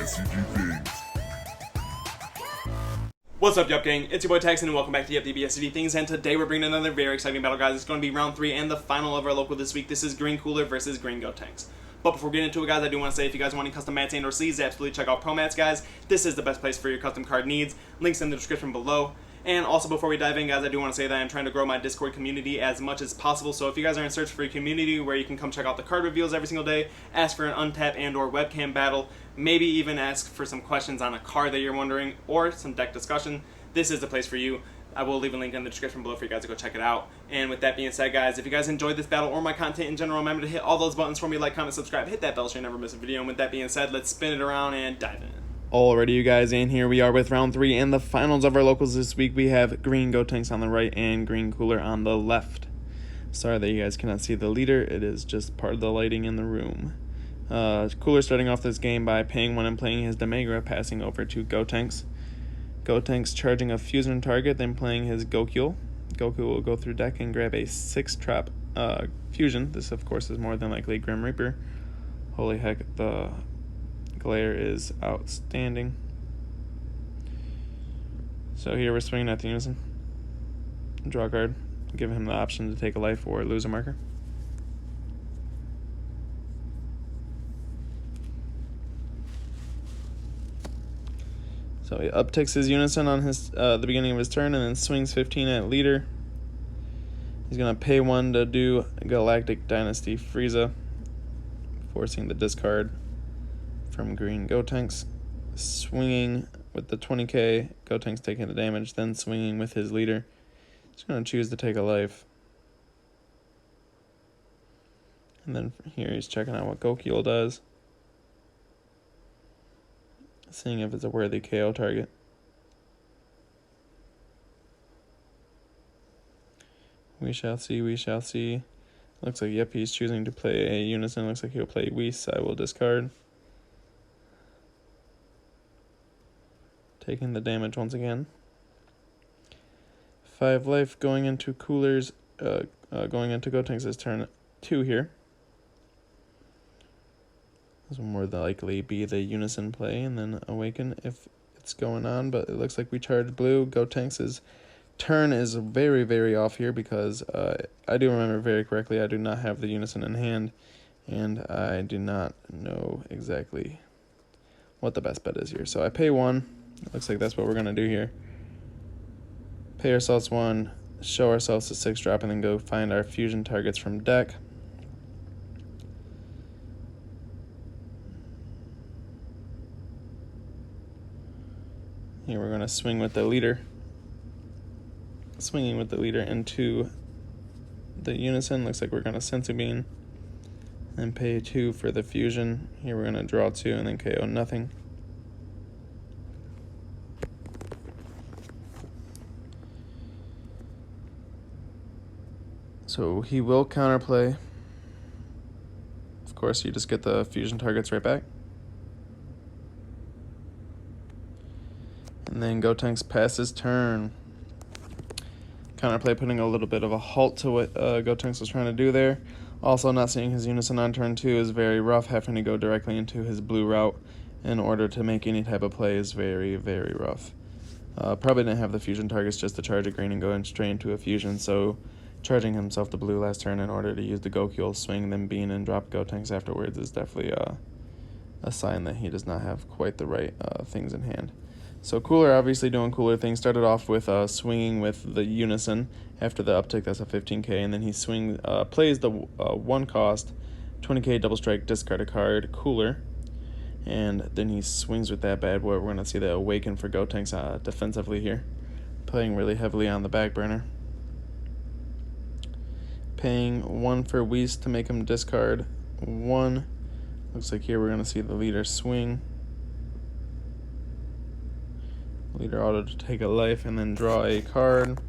DBSCG things. What's up, Yuhp gang? It's your boy Texan, and welcome back to Yuhp DBSCG things. And today we're bringing another very exciting battle, guys. It's going to be round 3 and the final of our local this week. This is Green Cooler versus Green gotenks. But before getting into it, guys, I do want to say if you guys want any custom mats and or sleeves, absolutely check out promats, guys. This is the best place for your custom card needs. Links in the description below. And also, before we dive in, guys, I do want to say that I'm trying to grow my Discord community as much as possible. So if you guys are in search for a community where you can come check out the card reveals every single day, ask for an untap and or webcam battle, maybe even ask for some questions on a card that you're wondering, or some deck discussion, this is the place for you. I will leave a link in the description below for you guys to go check it out. And with that being said, guys, if you guys enjoyed this battle or my content in general, remember to hit all those buttons for me, like, comment, subscribe, hit that bell so you never miss a video. And with that being said, let's spin it around and dive in. Alrighty, you guys, and here we are with round 3 and the finals of our locals this week. We have Green gotenks on the right and Green Cooler on the left. Sorry that you guys cannot see the leader. It is just part of the lighting in the room. Cooler starting off this game by paying 1 and playing his Demagra, passing over to gotenks. Gotenks charging a fusion target, then playing his Goku. Goku will go through deck and grab a 6-trap fusion. This, of course, is more than likely Grim Reaper. Holy heck, the glare is outstanding. So here we're swinging at the unison. Draw a card. Give him the option to take a life or lose a marker. So he upticks his unison on his the beginning of his turn and then swings 15 at leader. He's going to pay 1 to do Galactic Dynasty Frieza, forcing the discard from Green gotenks. Swinging with the 20k, gotenks taking the damage, then swinging with his leader. He's going to choose to take a life. And then here he's checking out what Goku does, seeing if it's a worthy KO target. We shall see, we shall see. Looks like, yep, he's choosing to play a unison. Looks like he'll play Whis. I will discard. Taking the damage once again. 5 life going into Cooler's, going into gotenks' turn 2 here. This will more than likely be the unison play and then awaken if it's going on, but it looks like we charged blue. Gotenks' turn is very, very off here because I do remember very correctly I do not have the unison in hand, and I do not know exactly what the best bet is here. So I pay 1. It looks like that's what we're going to do here. Pay ourselves 1, show ourselves a 6-drop, and then go find our fusion targets from deck. Here we're going to swing with the leader. Swinging with the leader into the unison. Looks like we're going to Senzu Bean and pay 2 for the fusion. Here we're going to draw 2 and then KO nothing. So he will counterplay. Of course, you just get the fusion targets right back. And then gotenks passes turn. Counterplay putting a little bit of a halt to what gotenks was trying to do there. Also, not seeing his unison on turn 2 is very rough. Having to go directly into his blue route in order to make any type of play is very, very rough. Probably didn't have the fusion targets just to charge a green and go in straight into a fusion, so charging himself to blue last turn in order to use the Goku, swing, then bean, and drop gotenks afterwards is definitely a sign that he does not have quite the right things in hand. So Cooler obviously doing cooler things. Started off with swinging with the unison after the uptick. That's a 15k, and then he plays the 1 cost 20k double strike, discard a card, Cooler, and then he swings with that bad boy. We're going to see the awaken for gotenks defensively here, playing really heavily on the back burner. Paying 1 for Whis to make him discard 1. Looks like here we're going to see the leader swing. Leader auto to take a life and then draw a card.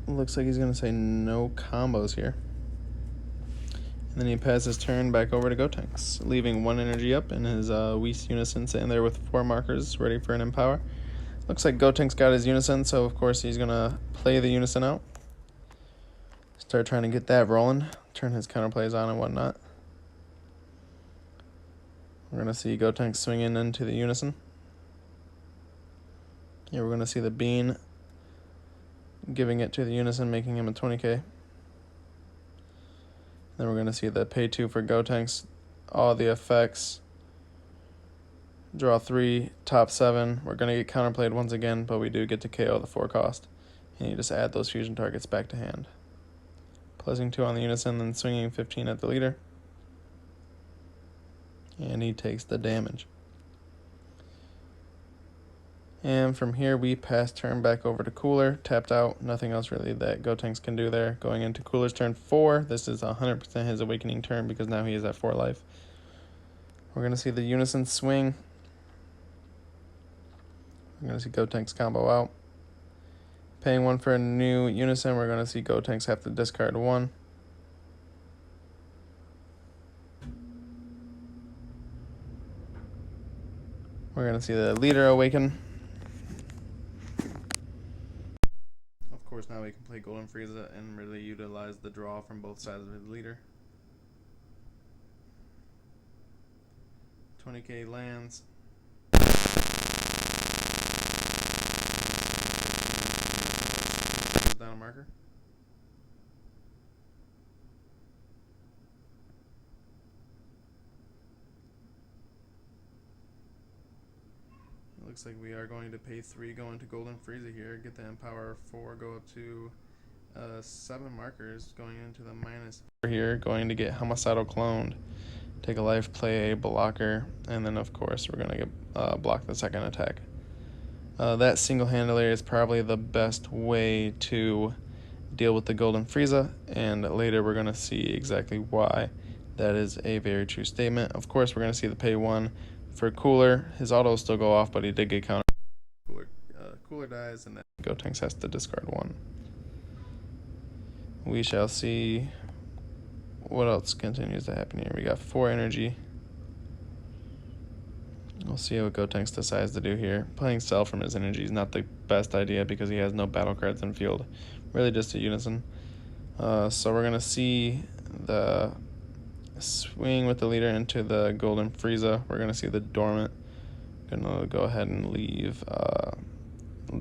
Looks like he's going to say no combos here. And then he passes his turn back over to gotenks, leaving 1 energy up in his Whis Unison sitting there with 4 markers ready for an empower. Looks like gotenks got his Unison, so of course he's going to play the Unison out. Start trying to get that rolling, turn his counterplays on and whatnot. We're going to see gotenks swinging into the Unison. Here we're going to see the Bean giving it to the Unison, making him a 20k. Then we're going to see the pay 2 for gotenks, all the effects, draw 3, top 7. We're going to get counterplayed once again, but we do get to KO the 4 cost. And you just add those fusion targets back to hand. Placing 2 on the Unison, then swinging 15 at the leader. And he takes the damage. And from here we pass turn back over to Cooler, tapped out, nothing else really that gotenks can do there. Going into Cooler's turn 4, this is 100% his awakening turn because now he is at 4 life. We're going to see the Unison swing. We're going to see gotenks combo out. Paying 1 for a new Unison, we're going to see gotenks have to discard 1. We're going to see the leader awaken. Of course, now we can play Golden Frieza and really utilize the draw from both sides of the leader. 20k lands. Down a marker. It looks like we are going to pay 3, go into Golden Frieza here, get the Empower 4, go up to 7 markers, going into the -4 here, going to get Homicidal cloned, take a life, play a blocker, and then of course we're going to get block the second attack. That single-handedly is probably the best way to deal with the Golden Frieza, and later we're going to see exactly why that is a very true statement. Of course, we're going to see the pay 1 for Cooler. His auto will still go off, but he did get counter. Cooler dies, and then gotenks has to discard 1. We shall see what else continues to happen here. We got 4 energy. We'll see what gotenks decides to do here. Playing Cell from his energy is not the best idea because he has no battle cards in field. Really just a Unison. So we're going to see the swing with the leader into the Golden Frieza. We're going to see the Dormant. Going to go ahead and leave,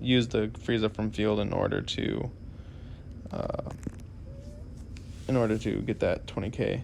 use the Frieza from field in order to get that 20k.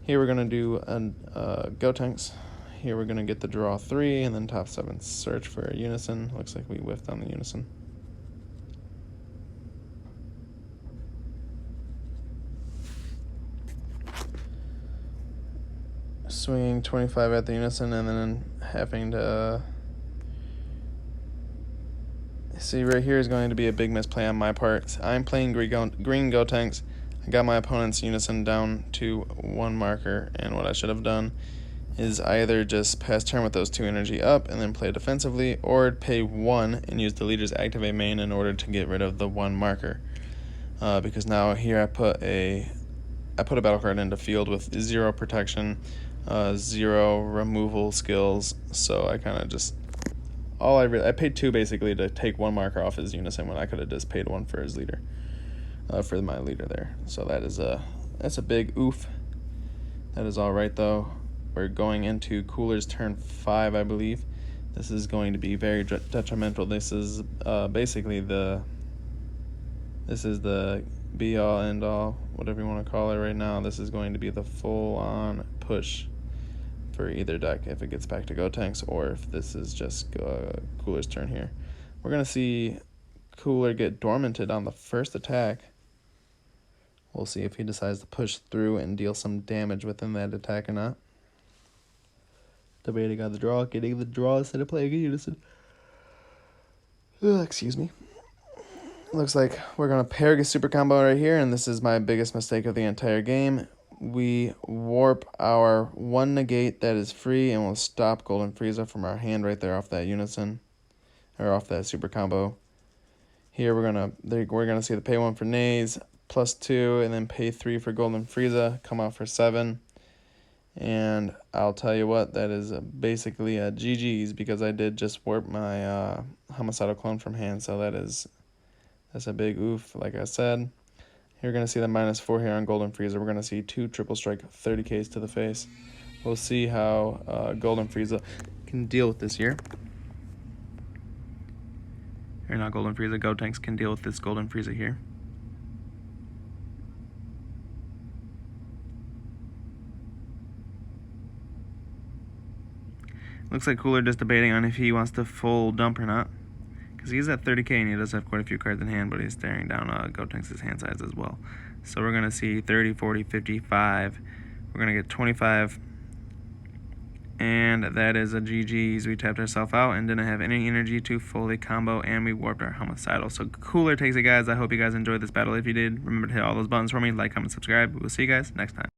Here we're going to do a gotenks. Here we're going to get the draw 3 and then top 7 search for a Unison. Looks like we whiffed on the Unison. Swinging 25 at the Unison and then having to see right here is going to be a big misplay on my part. I'm playing green gotenks. I got my opponent's Unison down to 1 marker, and what I should have done is either just pass turn with those 2 energy up and then play defensively, or pay 1 and use the leader's activate main in order to get rid of the 1 marker. Because now here I put a battle card into field with 0 protection, 0 removal skills, so I kind of just I paid 2 basically to take 1 marker off his Unison when I could have just paid 1 for his leader, for my leader there. So that's a big oof. That is all right though. We're going into Cooler's turn 5, I believe. This is going to be very detrimental. This is basically the be all end all, whatever you want to call it right now. This is going to be the full on push for either deck if it gets back to gotenks, or if this is just Cooler's turn here. We're going to see Cooler get dormanted on the first attack. We'll see if he decides to push through and deal some damage within that attack or not. Debating on the draw, getting the draw instead of playing a Unison. Excuse me. Looks like we're going to pair a super combo right here, and this is my biggest mistake of the entire game. We warp our 1 negate that is free, and we'll stop Golden Frieza from our hand right there off that Unison, or off that super combo. Here we're gonna see the pay 1 for Nays, +2, and then pay 3 for Golden Frieza, come out for 7. And I'll tell you what, that is basically a GG's, because I did just warp my homicidal clone from hand, so that's a big oof. Like I said, you're going to see the -4 here on Golden Frieza. We're going to see 2 triple strike 30Ks to the face. We'll see how Golden Frieza can deal with this here. Or not Golden Frieza, Gotenks can deal with this Golden Frieza here. Looks like Cooler just debating on if he wants to full dump or not, because he's at 30k and he does have quite a few cards in hand, but he's staring down Gotenks' hand size as well. So we're going to see 30, 40, 55. We're going to get 25. And that is a GG's. We tapped ourselves out and didn't have any energy to fully combo, and we warped our homicidal. So Cooler takes it, guys. I hope you guys enjoyed this battle. If you did, remember to hit all those buttons for me. Like, comment, subscribe. We'll see you guys next time.